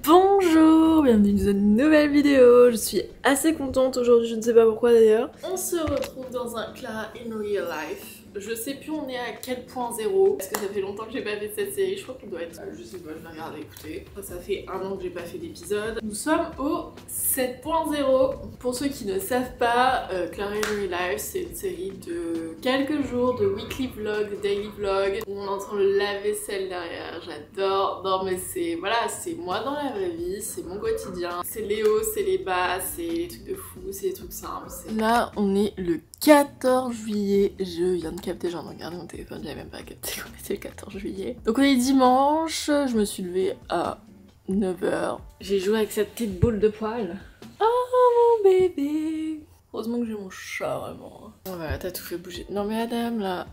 Bonjour, bienvenue dans une nouvelle vidéo. Je suis assez contente aujourd'hui, je ne sais pas pourquoi d'ailleurs. On se retrouve dans un Clara in Real Life. Je sais plus on est à quel point zéro, parce que ça fait longtemps que j'ai pas fait cette série. Je crois qu'on doit être, je sais pas, je vais regarder, écoutez. Ça fait un an que j'ai pas fait d'épisode. Nous sommes au 7.0. Pour ceux qui ne savent pas, Clara in Real Life, c'est une série de quelques jours de weekly vlog, de daily vlog, où on entend le lave-vaisselle derrière. J'adore. Non mais c'est, voilà, c'est moi dans la vraie vie, c'est mon quotidien. C'est les hauts, c'est les bas, c'est les trucs de fou, c'est les trucs simples. Là, on est le 14 juillet. Je viens de capter, j'ai regardé mon téléphone, j'avais même pas capté qu'on était le 14 juillet. Donc on est dimanche, je me suis levée à 9h. J'ai joué avec cette petite boule de poils. Oh mon bébé. Heureusement que j'ai mon chat vraiment. Voilà, t'as tout fait bouger. Non mais Adam là,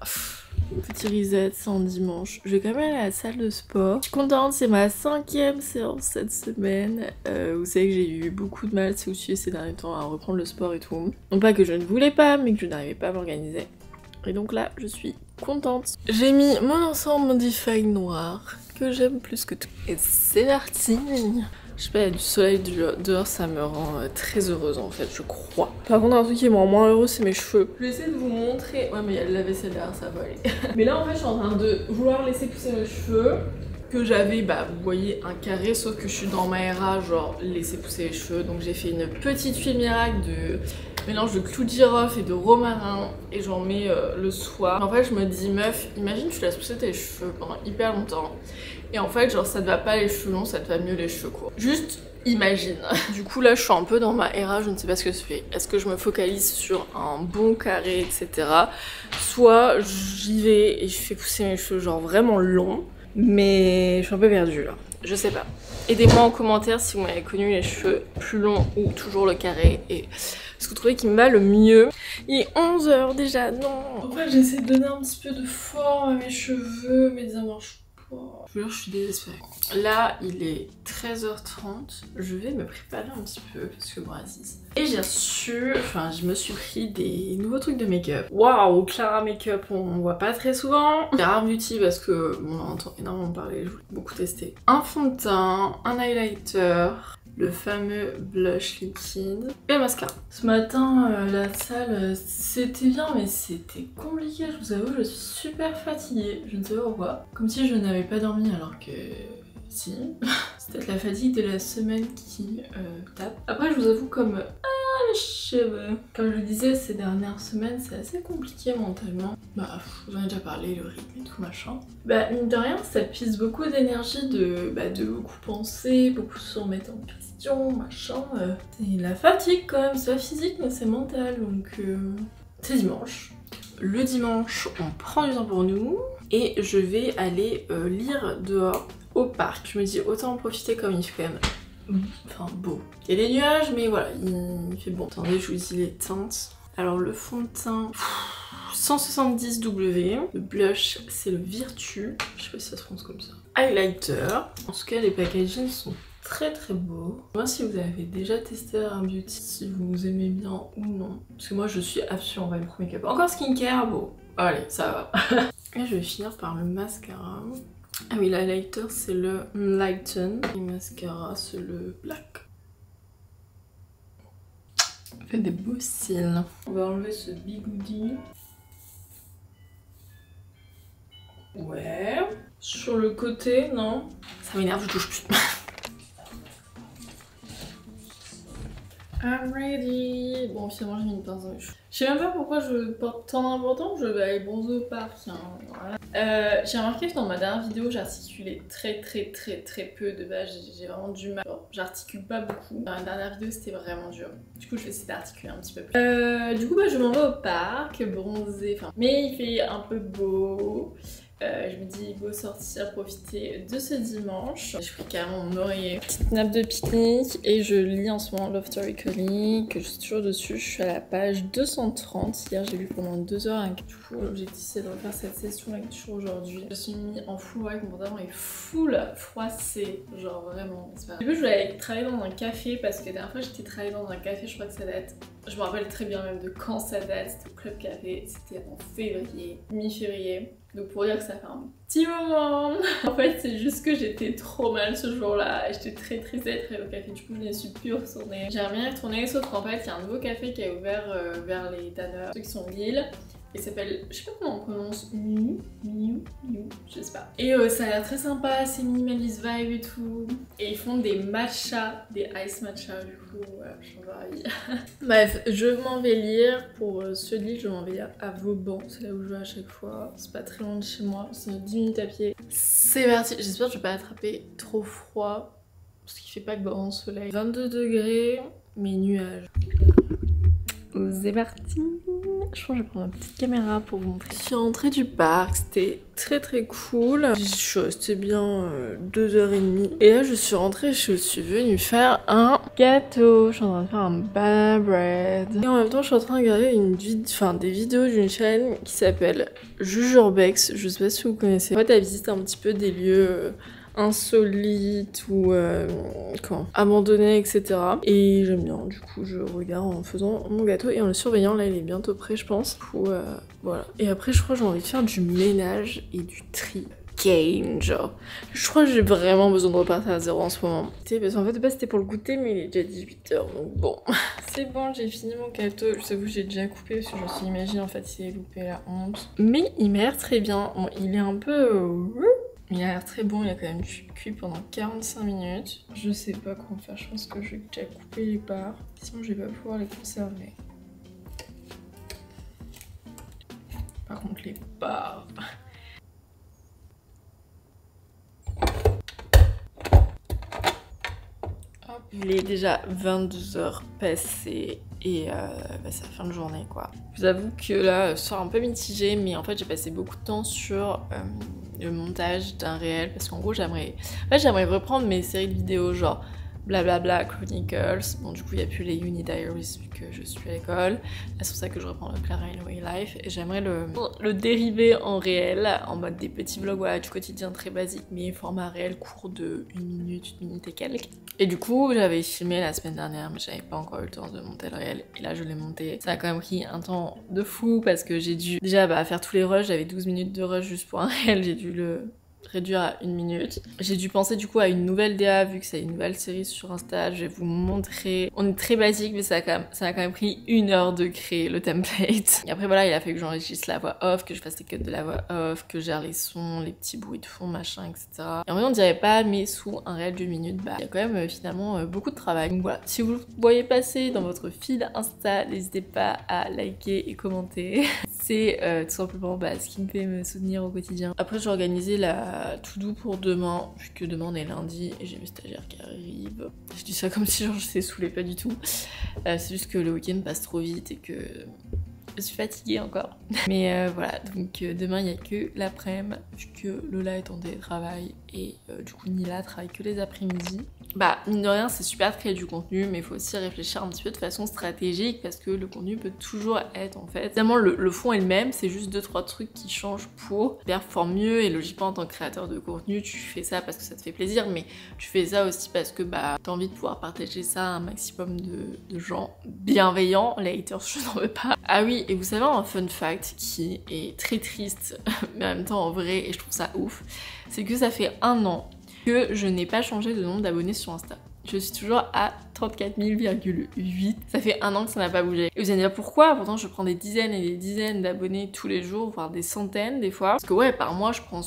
petit reset, c'est en dimanche. Je vais quand même aller à la salle de sport. Je suis contente, c'est ma 5e séance cette semaine. Vous savez que j'ai eu beaucoup de mal aussi ces derniers temps à reprendre le sport et tout. Non pas que je ne voulais pas, mais que je n'arrivais pas à m'organiser. Et donc là, je suis contente. J'ai mis mon ensemble Modify noir, que j'aime plus que tout. Et c'est parti. Je sais pas, il y a du soleil dehors, ça me rend très heureuse en fait, je crois. Par contre, un truc qui me rend moins heureuse, c'est mes cheveux. Je vais essayer de vous montrer. Ouais, mais il y a la vaisselle derrière, ça va aller. Mais là, en fait, je suis en train de vouloir laisser pousser mes cheveux. Que j'avais, bah, vous voyez, un carré, sauf que je suis dans ma era, genre, laisser pousser les cheveux. Donc, j'ai fait une petite huile miracle de mélange de clou de girofle et de romarin. Et j'en mets le soir. En fait, je me dis, meuf, imagine, tu laisses pousser tes cheveux pendant hyper longtemps. Et en fait, genre, ça te va pas les cheveux longs, ça te va mieux les cheveux courts. Juste imagine. Du coup, là, je suis un peu dans ma era, je ne sais pas ce que je fais. Est-ce que je me focalise sur un bon carré, etc. Soit j'y vais et je fais pousser mes cheveux, genre, vraiment longs. Mais je suis un peu perdue, là. Je sais pas. Aidez-moi en commentaire si vous m'avez connu les cheveux plus longs ou toujours le carré. Et ce que vous trouvez qui me va le mieux. Il est 11h déjà, non. En fait, j'essaie de donner un petit peu de forme à mes cheveux, mais ça marche. Je vous jure, je suis désespérée. Là, il est 13h30. Je vais me préparer un petit peu parce que bon, Aziz. Et j'ai reçu, enfin, je me suis pris des nouveaux trucs de make-up. Waouh, Clara Make-up, on voit pas très souvent. Clara Beauty parce que bon, on entend énormément parler, je voulais beaucoup tester. Un fond de teint, un highlighter. Le fameux blush liquide et le mascara. Ce matin, la salle, c'était bien, mais c'était compliqué, je vous avoue, je suis super fatiguée. Je ne sais pas pourquoi. Comme si je n'avais pas dormi alors que... si. C'est peut-être la fatigue de la semaine qui tape. Après, je vous avoue, comme... les cheveux. Comme je le disais, ces dernières semaines, c'est assez compliqué mentalement. Bah, j'en ai déjà parlé, le rythme et tout machin. Bah, mine de rien, ça pisse beaucoup d'énergie de beaucoup penser, beaucoup se remettre en question, machin. C'est la fatigue quand même, c'est pas physique, mais c'est mental, donc c'est dimanche. Le dimanche, on prend du temps pour nous et je vais aller lire dehors au parc. Je me dis autant en profiter comme il fait quand même. Enfin beau. Il y a des nuages mais voilà, il fait bon. Attendez, je vous dis les teintes. Alors le fond de teint 170W. Le blush c'est le Virtue. Je sais pas si ça se prononce comme ça. Highlighter. En tout cas les packagings sont très très beaux. Moi si vous avez déjà testé un beauty, si vous aimez bien ou non. Parce que moi je suis absolument pas une pro make-up. Encore skincare, bon. Allez, ça va. Et je vais finir par le mascara. Ah oui, l'highlighter c'est le Lighten et le mascara c'est le Black. Ça fait des beaux cils. On va enlever ce bigoudi. Ouais. Sur le côté, non. Ça m'énerve, je touche plus. I'm ready. Bon, finalement j'ai mis une pince dans les cheveux. Je sais même pas pourquoi je porte tant d'importance, je vais aller bronzer au parc. Hein. Voilà. J'ai remarqué que dans ma dernière vidéo j'articulais très peu de base, j'ai vraiment du mal. J'articule pas beaucoup. Dans la dernière vidéo c'était vraiment dur. Du coup je vais essayer d'articuler un petit peu plus. Du coup bah, je m'en vais au parc, bronzer, enfin. Mais il fait un peu beau. Je me dis beau sortir, profiter de ce dimanche. J'ai pris carrément mon oreiller. Petite nappe de pique-nique et je lis en ce moment Love Story Calling, que je suis toujours dessus. Je suis à la page 230. Hier j'ai lu pendant 2 heures. Du coup l'objectif c'est de refaire cette session lecture aujourd'hui. Je suis mis en full white, mon pantalon est full froissé, genre vraiment. Au début je voulais aller travailler dans un café parce que la dernière fois j'étais travailler dans un café, je crois que ça date. Je me rappelle très bien même de quand ça date, c'était au Club Café, c'était en février, mi-février. Donc pour dire que ça fait un petit moment. En fait c'est juste que j'étais trop mal ce jour-là. J'étais très triste d'être au café, du coup je n'y suis plus retournée. J'aimerais bien y retourner, sauf qu'en fait il y a un nouveau café qui a ouvert vers les tanneurs, ceux qui sont de Lille. Il s'appelle, je sais pas comment on prononce, Miu, je sais pas. Et ça a l'air très sympa, c'est minimaliste vibe et tout. Et ils font des matcha, des ice matcha du coup, voilà, je suis ravie. Bref, je m'en vais lire. Pour ce livre, je m'en vais lire à Vauban, c'est là où je vais à chaque fois. C'est pas très loin de chez moi, c'est 10 minutes à pied. C'est parti, j'espère que je vais pas attraper trop froid, parce qu'il fait pas grand soleil. 22 degrés, mais nuages. C'est parti. Je pense que je vais prendre ma petite caméra pour vous montrer. Je suis rentrée du parc, c'était très cool. Je suis restée bien 2h30. Et là je suis rentrée, je suis venue faire un gâteau. Je suis en train de faire un banana bread. Et en même temps je suis en train de regarder des vidéos d'une chaîne qui s'appelle Jujurbex. Je sais pas si vous connaissez. En fait elle visite un petit peu des lieux insolites ou abandonnés, etc. Et j'aime bien, du coup je regarde en faisant mon gâteau et en le surveillant. Là il est bientôt prêt je pense. Du coup voilà. Et après je crois que j'ai envie de faire du ménage et du tri. Genre. Je crois que j'ai vraiment besoin de repartir à zéro en ce moment. Parce qu'en fait de base c'était pour le goûter mais il est déjà 18h donc bon. C'est bon, j'ai fini mon gâteau. Je t'avoue j'ai déjà coupé parce que je me suis imaginé en fait s'il est loupé, la honte. Mais il m'a l'air très bien. Bon, il est un peu... Il a l'air très bon, il a quand même cuit pendant 45 minutes. Je sais pas quoi en faire, je pense que je vais déjà couper les parts. Sinon je vais pas pouvoir les conserver. Par contre les parts... Hop. Il est déjà 22h passées et c'est la fin de journée quoi. Je vous avoue que là, je sors un peu mitigée, mais en fait j'ai passé beaucoup de temps sur le montage d'un réel parce qu'en gros j'aimerais reprendre mes séries de vidéos genre Blablabla Chronicles. Bon du coup il n'y a plus les Uni Diaries vu que je suis à l'école. C'est pour ça que je reprends le Clara Inouye Life et j'aimerais le dériver en réel en mode des petits vlogs voilà, du quotidien très basique mais format réel court de 1 minute et quelques. Et du coup j'avais filmé la semaine dernière mais j'avais pas encore eu le temps de monter le réel et là je l'ai monté. Ça a quand même pris un temps de fou parce que j'ai dû déjà faire tous les rushs, j'avais 12 minutes de rush juste pour un réel, j'ai dû le réduire à 1 minute. J'ai dû penser du coup à une nouvelle DA vu que c'est une nouvelle série sur Insta. Je vais vous montrer. On est très basique mais ça a quand même pris 1 heure de créer le template. Et après voilà il a fallu que j'enregistre la voix off, que je fasse les cuts de la voix off, que je gère les sons, les petits bruits de fond machin etc. Et en vrai on dirait pas mais sous un réel de 1 minute il y a quand même finalement beaucoup de travail. Donc voilà, si vous le voyez passer dans votre feed Insta, n'hésitez pas à liker et commenter. C'est tout simplement ce qui me fait me soutenir au quotidien. Après j'ai organisé la to-do pour demain, vu que demain on est lundi et j'ai mes stagiaires qui arrivent. Je dis ça comme si genre je sais saouler, pas du tout. C'est juste que le week-end passe trop vite et que je suis fatiguée encore. Mais voilà, donc demain il n'y a que l'après-midi, vu que Lola est en télétravail et du coup Nila travaille que les après-midi. Mine de rien c'est super de créer du contenu mais il faut aussi réfléchir un petit peu de façon stratégique parce que le contenu peut toujours être en fait évidemment le fond est le même, c'est juste 2-3 trucs qui changent pour performer mieux et logiquement en tant que créateur de contenu tu fais ça parce que ça te fait plaisir mais tu fais ça aussi parce que t'as envie de pouvoir partager ça à un maximum de gens bienveillants. Les haters je n'en veux pas. Ah oui et vous savez un fun fact qui est très triste mais en même temps en vrai et je trouve ça ouf, c'est que ça fait 1 an que je n'ai pas changé de nombre d'abonnés sur Insta. Je suis toujours à 34 000,8. Ça fait 1 an que ça n'a pas bougé. Et vous allez me dire pourquoi? Pourtant je prends des dizaines et des dizaines d'abonnés tous les jours, voire des centaines des fois. Parce que ouais, par mois je prends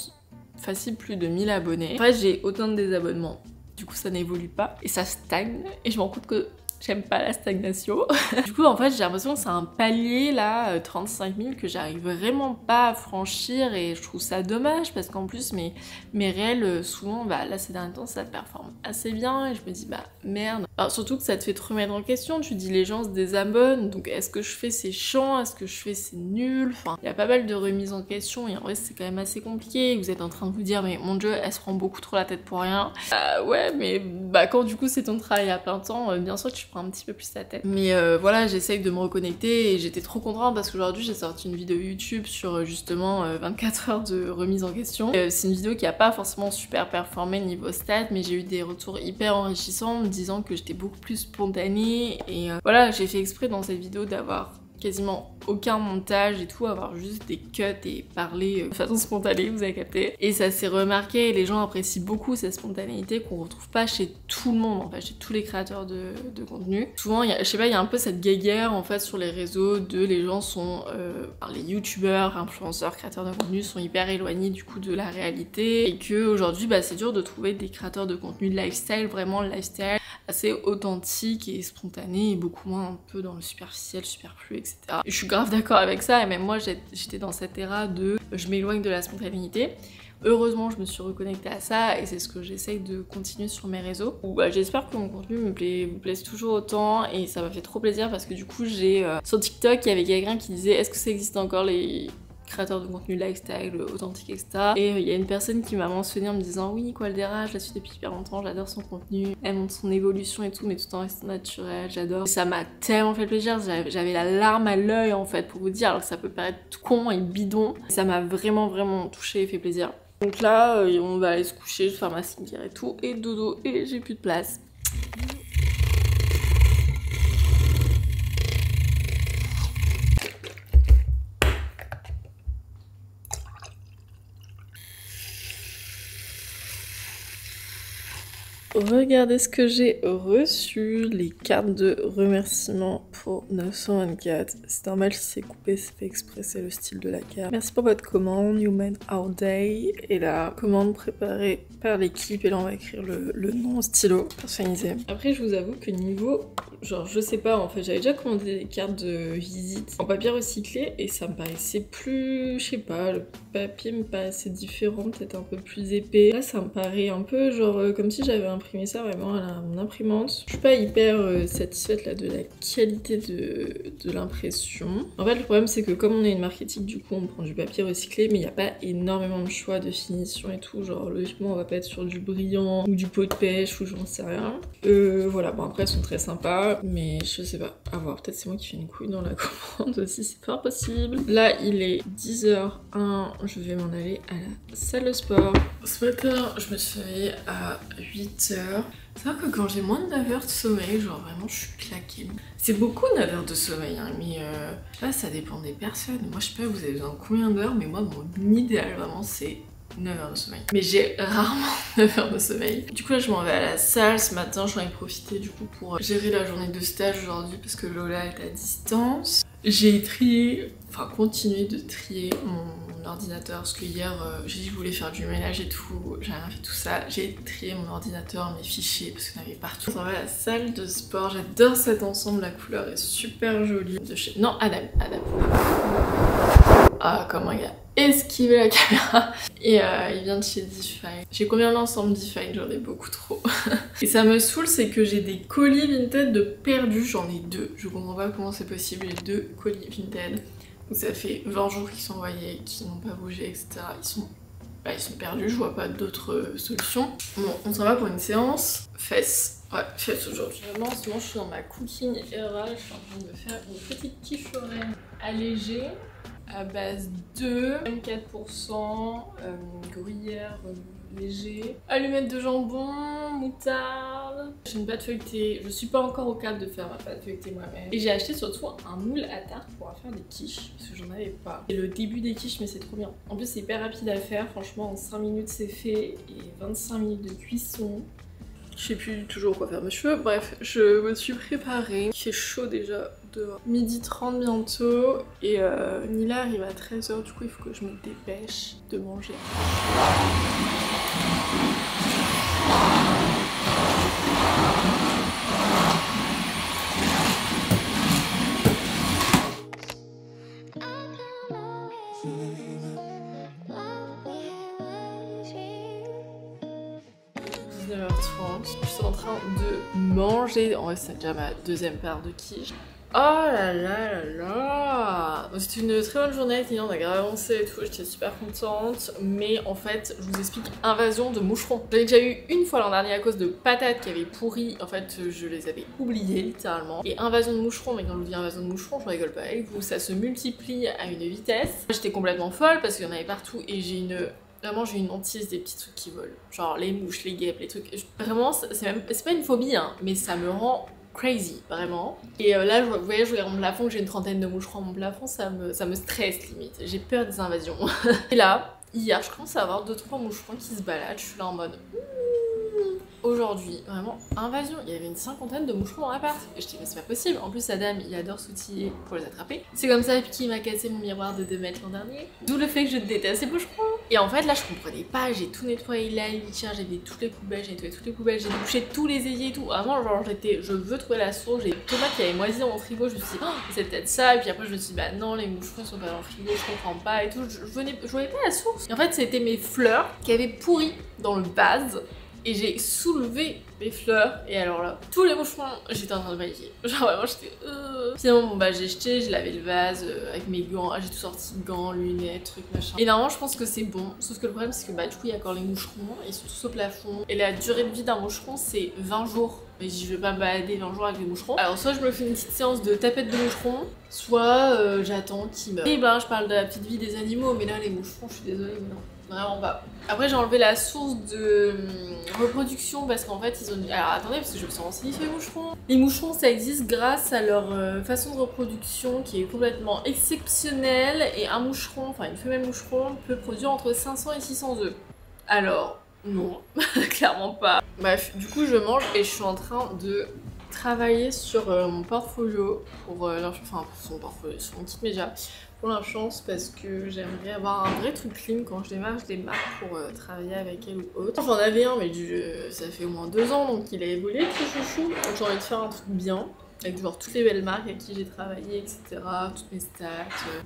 facile plus de 1000 abonnés. En fait j'ai autant de désabonnements. Du coup ça n'évolue pas et ça stagne. Et je me rends compte que j'aime pas la stagnation. Du coup en fait j'ai l'impression que c'est un palier là, 35 000 que j'arrive vraiment pas à franchir et je trouve ça dommage parce qu'en plus mes réels souvent là ces derniers temps ça performe assez bien et je me dis merde. Alors, surtout que ça te fait te remettre en question, tu dis les gens se désabonnent donc est-ce que je fais c'est chiant, est-ce que je fais c'est nul, enfin il y a pas mal de remises en question et en vrai c'est quand même assez compliqué. Vous êtes en train de vous dire mais mon dieu elle se prend beaucoup trop la tête pour rien. Ouais mais quand du coup c'est ton travail à plein temps bien sûr tu un petit peu plus la tête. Mais voilà, j'essaye de me reconnecter et j'étais trop contente parce qu'aujourd'hui j'ai sorti une vidéo YouTube sur justement 24 heures de remise en question. C'est une vidéo qui a pas forcément super performé niveau stats mais j'ai eu des retours hyper enrichissants me disant que j'étais beaucoup plus spontanée et voilà, j'ai fait exprès dans cette vidéo d'avoir quasiment aucun montage et tout, avoir juste des cuts et parler de façon spontanée, vous avez capté. Et ça s'est remarqué, et les gens apprécient beaucoup cette spontanéité qu'on retrouve pas chez tout le monde, en fait, chez tous les créateurs de contenu. Souvent, je sais pas, il y a un peu cette guéguerre en fait sur les réseaux de les gens sont, les youtubeurs, influenceurs, créateurs de contenu sont hyper éloignés du coup de la réalité, et que aujourd'hui bah, c'est dur de trouver des créateurs de contenu de lifestyle, vraiment le lifestyle assez authentique et spontané, et beaucoup moins un peu dans le superficiel, superflu, etc. Et je suis grave d'accord avec ça, et même moi j'étais dans cette ère de je m'éloigne de la spontanéité. Heureusement, je me suis reconnectée à ça, et c'est ce que j'essaye de continuer sur mes réseaux. Bah, j'espère que mon contenu vous plaise toujours autant, et ça m'a fait trop plaisir parce que du coup, j'ai sur TikTok, il y avait quelqu'un qui disait est-ce que ça existe encore les créateurs de contenu lifestyle, authentique, etc. Et il y a une personne qui m'a mentionné en me disant oui, Nicole Dera, je la suis depuis hyper longtemps, j'adore son contenu, elle montre son évolution et tout, mais tout en restant naturel, j'adore. Ça m'a tellement fait plaisir, j'avais la larme à l'œil en fait, pour vous dire, alors que ça peut paraître con et bidon. Ça m'a vraiment touchée et fait plaisir. Donc là, on va aller se coucher, je vais faire ma skincare et tout, et dodo, et j'ai plus de place. Regardez ce que j'ai reçu, les cartes de remerciement pour 924. C'est normal si c'est coupé, c'est fait exprès, c'est le style de la carte. Merci pour votre commande, you made our day. Et la commande préparée par l'équipe, et là on va écrire le nom au stylo, personnalisé. Après je vous avoue que niveau, genre je sais pas en fait, j'avais déjà commandé des cartes de visite en papier recyclé, et ça me paraissait plus, je sais pas, le papier me paraissait différent, peut-être un peu plus épais. Là ça me paraît un peu genre comme si j'avais imprimé ça vraiment à mon imprimante. Je suis pas hyper satisfaite là de la qualité de l'impression. En fait le problème c'est que comme on est une marketing, du coup on prend du papier recyclé, mais il n'y a pas énormément de choix de finition et tout, genre logiquement on va pas être sur du brillant ou du pot de pêche ou j'en sais rien. Voilà, bon après elles sont très sympas, mais je sais pas, à voir, peut-être c'est moi qui fais une couille dans la commande aussi, c'est pas possible. Là il est 10h01, je vais m'en aller à la salle de sport. Ce matin je me suis réveillée à 8h. C'est vrai que quand j'ai moins de 9 heures de sommeil, genre vraiment je suis claquée. C'est beaucoup 9 heures de sommeil, hein, mais je sais pas, ça dépend des personnes. Moi je sais pas, vous avez besoin de combien d'heures, mais moi mon idéal vraiment c'est 9 heures de sommeil. Mais j'ai rarement 9 heures de sommeil. Du coup là je m'en vais à la salle ce matin, j'en ai profité du coup pour gérer la journée de stage aujourd'hui parce que Lola est à distance. J'ai trié, enfin continué de trier mon ordinateur parce que hier j'ai dit que je voulais faire du ménage et tout, j'ai rien fait tout ça. J'ai trié mon ordinateur, mes fichiers parce qu'il y en avait partout. On va à la salle de sport, j'adore cet ensemble, la couleur est super jolie. De chez... Non, Adam. Ah comment il a esquivé la caméra. Et il vient de chez Define. J'ai combien d'ensembles Define? J'en ai beaucoup trop. Et ça me saoule, c'est que j'ai des colis Vinted de perdus, j'en ai 2. Je comprends pas comment c'est possible, j'ai 2 colis Vinted. Donc ça fait 20 jours qu'ils sont envoyés, qu'ils n'ont pas bougé, etc. Ils sont perdus, je vois pas d'autres solutions. Bon, on s'en va pour une séance fesses. Ouais, fesses aujourd'hui. Vraiment, en ce moment, je suis dans ma cooking era. Je suis en train de me faire une petite quiche foraine allégée à base de 24%, gruyère léger, allumettes de jambon, moutarde. J'ai une pâte feuilletée, je suis pas encore au cap de faire ma pâte feuilletée moi-même. Et j'ai acheté surtout un moule à tarte pour faire des quiches, parce que j'en avais pas. C'est le début des quiches, mais c'est trop bien. En plus c'est hyper rapide à faire, franchement en 5 minutes c'est fait, et 25 minutes de cuisson. Je sais plus toujours quoi faire mes cheveux, bref, je me suis préparée. Il fait chaud déjà dehors. 12h30 bientôt, et Nila arrive à 13h, du coup il faut que je me dépêche de manger. Je suis en train de manger. En vrai, c'est déjà ma deuxième paire de quiche. Oh là là là là! C'était une très bonne journée, on a grave avancé et tout, j'étais super contente. Mais en fait, je vous explique, invasion de moucherons. J'avais déjà eu une fois l'an dernier à cause de patates qui avaient pourri. En fait, je les avais oubliées littéralement. Et invasion de moucherons, mais quand je vous dis invasion de moucherons, je rigole pas avec vous, ça se multiplie à une vitesse. J'étais complètement folle parce qu'il y en avait partout, et vraiment j'ai une hantise des petits trucs qui volent. Genre les mouches, les guêpes, les trucs. Vraiment, c'est pas une phobie, hein, mais ça me rend crazy, vraiment. Et là, vous voyez, je regarde mon plafond, j'ai une trentaine de moucherons à mon plafond, ça me stresse limite. J'ai peur des invasions. Et là, hier, je commence à avoir 2-3 moucherons qui se baladent, je suis là en mode... Aujourd'hui, vraiment, invasion. Il y avait une cinquantaine de moucherons dans l'appart. Et je dis, mais c'est pas possible. En plus, Adam, il adore s'outiller pour les attraper. C'est comme ça qu'il m'a cassé mon miroir de 2 mètres l'an dernier. D'où le fait que je déteste ces moucherons. Et en fait, là, je comprenais pas. J'ai tout nettoyé la litière, j'ai vidé toutes les poubelles, j'ai nettoyé toutes les poubelles, j'ai bouché tous les éviers et tout. Vraiment, genre, je veux trouver la source. J'ai des tomates qui avaient moisi dans mon frigo. Je me suis dit, oh, c'est peut-être ça. Et puis après, je me suis dit, bah non, les moucherons sont pas dans le frigo, je comprends pas et tout. Je voyais pas la source. Et en fait, c'était mes fleurs qui avaient pourri dans le vase. Et j'ai soulevé mes fleurs, et alors là, tous les moucherons, j'étais en train de paniquer. Genre vraiment, j'étais... Finalement, bon bah j'ai jeté, j'ai lavé le vase avec mes gants, j'ai tout sorti, gants, lunettes, trucs, machin. Et normalement, je pense que c'est bon, sauf que le problème, c'est que bah du coup, il y a encore les moucherons, ils sont tous au plafond. Et la durée de vie d'un moucheron, c'est 20 jours. Mais je vais pas me balader 20 jours avec les moucherons. Alors soit je me fais une petite séance de tapette de moucherons, soit j'attends qu'ils meurent. Et ben, je parle de la petite vie des animaux, mais là, les moucherons, je suis désolée, mais non. Vraiment pas. Après j'ai enlevé la source de reproduction parce qu'en fait ils ont... Alors attendez parce que je me suis renseignée sur les moucherons. Les moucherons ça existe grâce à leur façon de reproduction qui est complètement exceptionnelle et un moucheron, enfin une femelle moucheron peut produire entre 500 et 600 œufs. Alors non, clairement pas. Bref, du coup je mange et je suis en train de travailler sur mon portfolio pour enfin son portfolio, sur mon kit média. Pour la chance parce que j'aimerais avoir un vrai truc clean quand je démarre pour travailler avec elle ou autre. J'en avais un mais ça fait au moins 2 ans donc il a évolué ce chouchou. Donc j'ai envie de faire un truc bien avec genre toutes les belles marques avec qui j'ai travaillé etc. Toutes mes stats.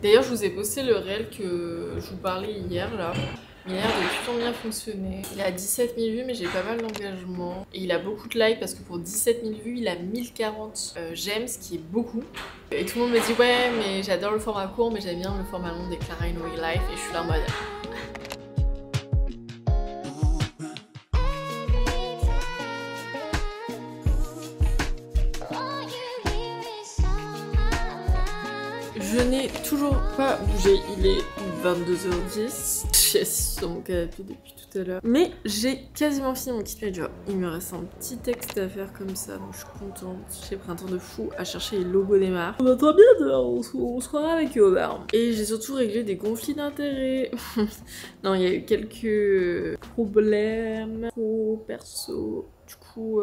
D'ailleurs je vous ai posté le réel que je vous parlais hier là. Il a l'air de plutôt bien fonctionner. Il a 17 000 vues mais j'ai pas mal d'engagement. Et il a beaucoup de likes parce que pour 17 000 vues il a 1040 j'aime, ce qui est beaucoup. Et tout le monde me dit ouais mais j'adore le format court mais j'aime bien le format long des Clara in Real Life et je suis là en mode... Je n'ai toujours pas bougé, il est 22h10. Je suis assise sur mon canapé depuis tout à l'heure. Mais j'ai quasiment fini mon kit média. Il me reste un petit texte à faire comme ça, donc je suis contente. J'ai pris un temps de fou à chercher les logos des marques. On va très bien dehors, on se croira avec Aubert. Et j'ai surtout réglé des conflits d'intérêts. Non, il y a eu quelques problèmes pro, perso. Du coup,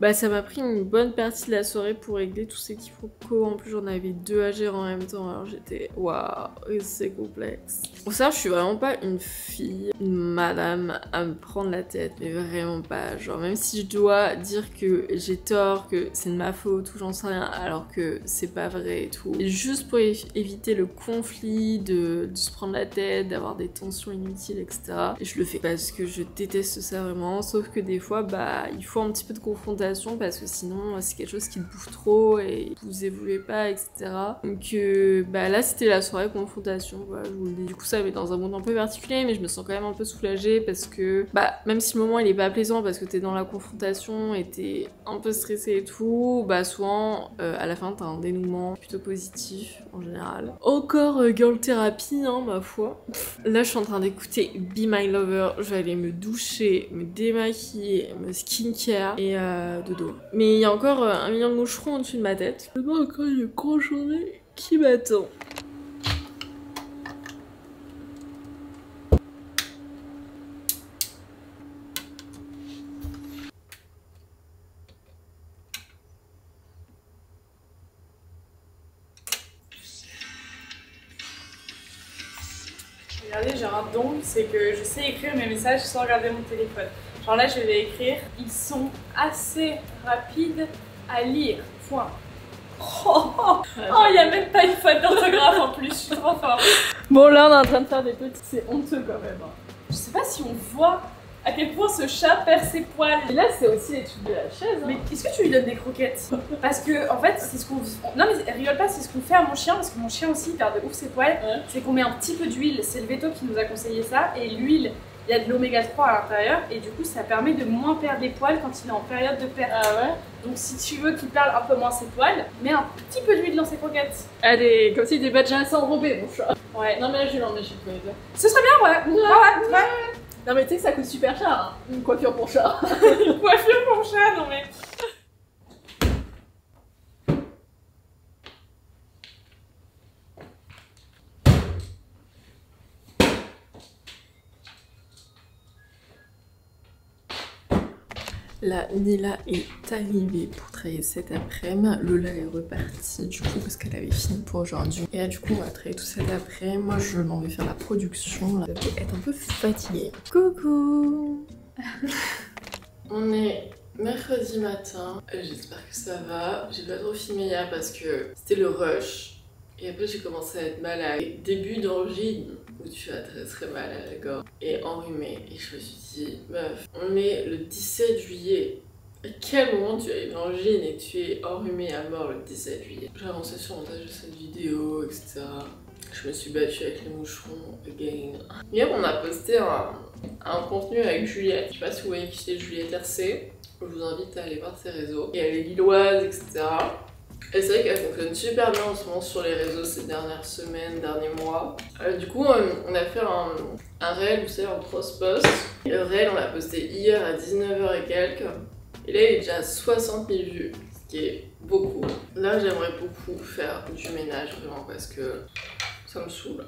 bah ça m'a pris une bonne partie de la soirée pour régler tous ces quiproquos. En plus, j'en avais 2 à gérer en même temps. Alors j'étais, waouh, c'est complexe. Pour ça, je suis vraiment pas une fille, une madame à me prendre la tête. Mais vraiment pas. Genre, même si je dois dire que j'ai tort, que c'est de ma faute ou j'en sais rien, alors que c'est pas vrai et tout. Et juste pour éviter le conflit, de se prendre la tête, d'avoir des tensions inutiles, etc. Et je le fais parce que je déteste ça vraiment. Sauf que des fois, bah, il faut un petit peu de confrontation parce que sinon c'est quelque chose qui te bouffe trop et vous évoluez pas, etc. Donc bah là c'était la soirée confrontation, voilà, je vous le dis. Du coup ça avait dans un monde un peu particulier mais je me sens quand même un peu soulagée parce que bah même si le moment il est pas plaisant parce que t'es dans la confrontation et t'es un peu stressée et tout, bah souvent à la fin t'as un dénouement plutôt positif en général. Encore girl therapy hein ma foi. Là je suis en train d'écouter Be My Lover, je vais aller me doucher, me démaquiller, me skincare et dodo. Mais il y a encore 1 million de moucherons au-dessus de ma tête. Demain encore une grosse journée qui m'attend. Regardez, j'ai un don, c'est que je sais écrire mes messages sans regarder mon téléphone. Genre là, je vais écrire, ils sont assez rapides à lire, point. Oh, il n'y a même pas une faute d'orthographe en plus, je suis trop forte. Bon là on est en train de faire des petits, c'est honteux quand même. Je sais pas si on voit à quel point ce chat perd ses poils. Et là c'est aussi l'étude de la chaise. Hein. Mais est-ce que tu lui donnes des croquettes? Parce que en fait c'est ce qu'on... Non mais rigole pas, c'est ce qu'on fait à mon chien parce que mon chien aussi perd de ouf ses poils. Ouais. C'est qu'on met un petit peu d'huile, c'est le veto qui nous a conseillé ça. Et l'huile, il y a de l'oméga 3 à l'intérieur et du coup ça permet de moins perdre les poils quand il est en période de perte. Ah ouais. Donc si tu veux qu'il perde un peu moins ses poils, mets un petit peu d'huile dans ses croquettes. Allez, comme si des badges assez enrobés mon chat. Ouais. Non mais là je vais l'emmener chez toi. Ce serait bien ouais. Ouais. Non mais tu sais que ça coûte super cher, hein. Une coiffure pour chat. Une coiffure pour chat, non mais... Là, Nila est arrivée pour travailler cet après-midi. Lola est repartie du coup parce qu'elle avait fini pour aujourd'hui. Et là, du coup, on va travailler tout cet après-midi. Moi, je m'en vais faire la production. Là, je vais être un peu fatiguée. Coucou. On est mercredi matin. J'espère que ça va. J'ai pas trop filmé hier parce que c'était le rush. Et après, j'ai commencé à être malade. Début d'angine où tu as très mal à la gorge et enrhumé. Et je me suis dit, meuf, on est le 17 juillet. À quel moment tu as une angine et tu es enrhumé à mort le 17 juillet? J'ai avancé sur le montage de cette vidéo, etc. Je me suis battue avec les moucherons, again. Hier, on a posté un contenu avec Juliette. Je sais pas si vous voyez qui c'est Juliette RC. Je vous invite à aller voir ses réseaux. Et elle est lilloise, etc. Et c'est vrai qu'elle fonctionne super bien en ce moment sur les réseaux ces dernières semaines, derniers mois. Du coup, on a fait un réel, vous savez, en 3 posts. Et le réel, on l'a posté hier à 19h et quelques. Et là, il est déjà à 60 000 vues, ce qui est beaucoup. Là, j'aimerais beaucoup faire du ménage, vraiment, parce que ça me saoule.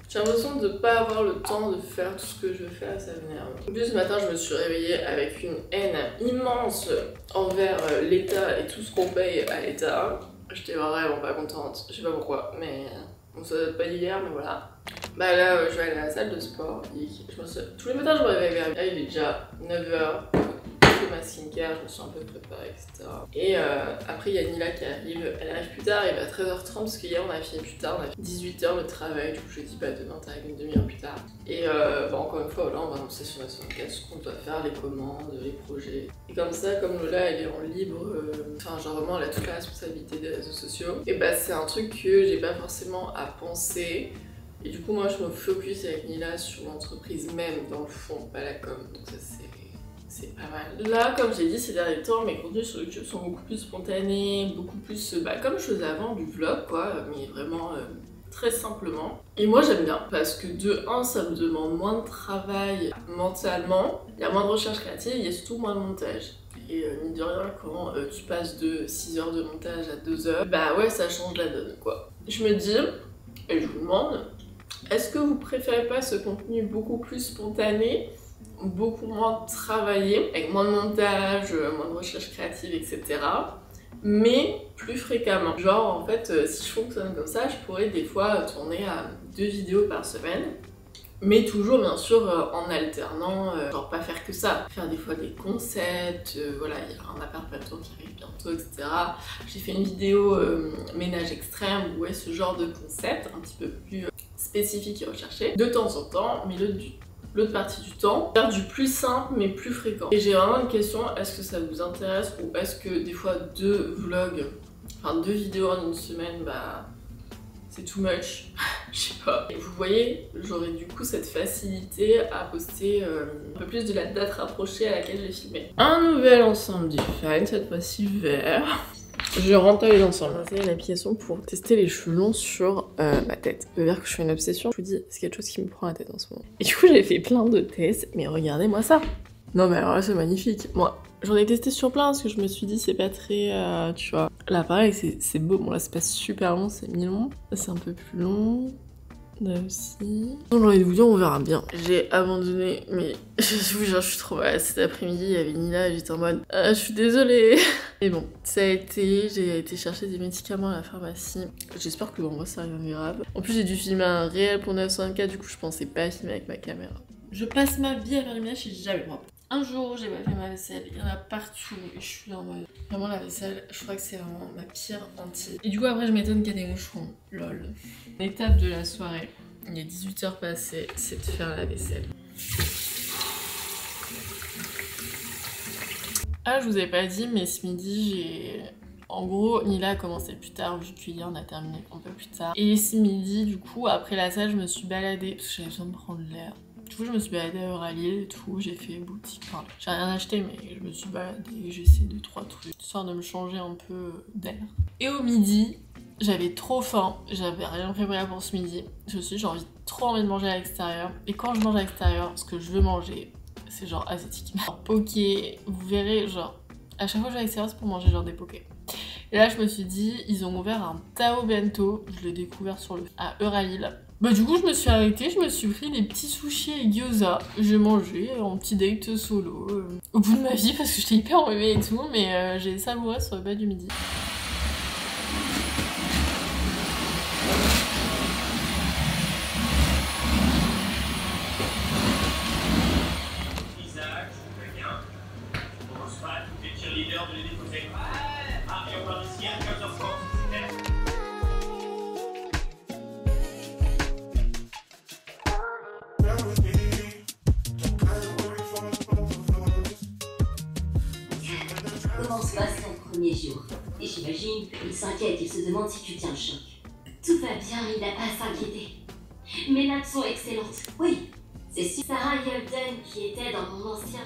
J'ai l'impression de ne pas avoir le temps de faire tout ce que je veux faire, ça m'énerve. En plus, ce matin, je me suis réveillée avec une haine immense envers l'État et tout ce qu'on paye à l'État. J'étais vraiment pas contente, je sais pas pourquoi, mais bon, ça date pas d'hier, mais voilà. Bah là, je vais aller à la salle de sport. Tous les matins, je me réveille vers... Là, il est déjà 9h. Ma skincare, je me suis un peu préparée, etc. Et après, il y a Nila qui arrive. Elle arrive plus tard, elle va à 13h30 parce qu'hier on a fini plus tard, on a fait 18h le travail. Du coup, je dis bah demain t'arrives une demi-heure plus tard. Et bah, encore une fois, là on va annoncer sur la 64 ce qu'on doit faire, les commandes, les projets. Et comme ça, comme Lola elle est en libre, enfin, genre vraiment elle a toute la responsabilité des réseaux sociaux, et bah c'est un truc que j'ai pas forcément à penser. Et du coup, moi je me focus avec Nila sur l'entreprise même, dans le fond, pas la com. Donc ça c'est pas mal. Là, comme j'ai dit ces derniers temps, mes contenus sur YouTube sont beaucoup plus spontanés, beaucoup plus comme je faisais avant, du vlog quoi, mais vraiment très simplement. Et moi j'aime bien, parce que de 1, ça me demande moins de travail mentalement, il y a moins de recherche créative, il y a surtout moins de montage. Et mine de rien, quand tu passes de 6 heures de montage à 2 heures, bah ouais, ça change la donne quoi. Je me dis, et je vous demande, est-ce que vous préférez pas ce contenu beaucoup plus spontané, beaucoup moins travaillé, avec moins de montage, moins de recherche créative, etc. mais plus fréquemment. Genre en fait, si je fonctionne comme ça, je pourrais des fois tourner à 2 vidéos par semaine, mais toujours bien sûr en alternant, genre pas faire que ça, faire des fois des concepts, voilà, il y a un appart bientôt qui arrive bientôt, etc. J'ai fait une vidéo ménage extrême, où est ce genre de concept, un petit peu plus spécifique et recherché, de temps en temps, mais l'autre partie du temps, faire du plus simple mais plus fréquent. Et j'ai vraiment une question, est-ce que ça vous intéresse ou est-ce que des fois 2 vlogs, enfin 2 vidéos en une semaine, bah c'est too much, je sais pas. Et vous voyez, j'aurais du coup cette facilité à poster un peu plus de la date rapprochée à laquelle j'ai filmé. Un nouvel ensemble Define, cette fois-ci vert. Je rentre les ensembles. C'est une application pour tester les cheveux longs sur ma tête. Je veux dire que je fais une obsession. Je vous dis, c'est quelque chose qui me prend la tête en ce moment. Et du coup, j'ai fait plein de tests, mais regardez-moi ça. Non mais alors là, c'est magnifique. Moi, j'en ai testé sur plein parce que je me suis dit, c'est pas très, tu vois. Là, pareil, c'est beau. Bon, là, c'est pas super long, c'est mi-long. Là, c'est un peu plus long. Là aussi. J'ai envie de vous dire, on verra bien. J'ai abandonné, mais je vous jure, je suis trop malade. Cet après-midi, il y avait Nila et j'étais en mode je suis désolée. Mais bon, ça a été, j'ai été chercher des médicaments à la pharmacie. J'espère que en vrai, c'est rien de grave. En plus, j'ai dû filmer un réel pour 924, du coup, je pensais pas filmer avec ma caméra. Je passe ma vie à faire du ménage, je suis jamais propre. Un jour, j'ai pas fait ma vaisselle, il y en a partout et je suis en mode... Vraiment la vaisselle, je crois que c'est vraiment ma pire hantise. Et du coup après je m'étonne qu'il y a des moucherons, lol. L'étape de la soirée, il est 18h passées, c'est de faire la vaisselle. Ah je vous ai pas dit mais ce midi j'ai... En gros, Nila a commencé plus tard, vu qu'hier on a terminé un peu plus tard. Et ce midi, du coup, après la salle, je me suis baladée, parce que j'avais besoin de prendre l'air. Du coup, je me suis baladée à Euralil et tout, j'ai fait boutique. Enfin, j'ai rien acheté, mais je me suis baladée, j'ai essayé 2-3 trucs, histoire de me changer un peu d'air. Et au midi, j'avais trop faim, j'avais rien préparé pour ce midi. Je me suis dit, j'ai trop envie de manger à l'extérieur. Et quand je mange à l'extérieur, ce que je veux manger, c'est genre asiatique. Genre poké, vous verrez, genre, à chaque fois que je vais à l'extérieur, c'est pour manger genre des pokés. Et là, je me suis dit, ils ont ouvert un Tao Bento, je l'ai découvert à Euralil. Bah du coup je me suis arrêtée, je me suis pris des petits sushis et gyoza. J'ai mangé en petit date solo au bout de ma vie parce que j'étais hyper enrhumée et tout, mais j'ai savouré ce repas du midi. Isaac, très bien. On commence pas tous les cheerleaders de les déposer. Ah, et on part ici à 15h30, c'est Comment se passe ton premier jour? Et j'imagine qu'il s'inquiète, il se demande si tu tiens le choc. Tout va bien, il n'a pas à s'inquiéter. Mes nattes sont excellentes. Oui, c'est Sarah Yolden qui était dans mon ancien...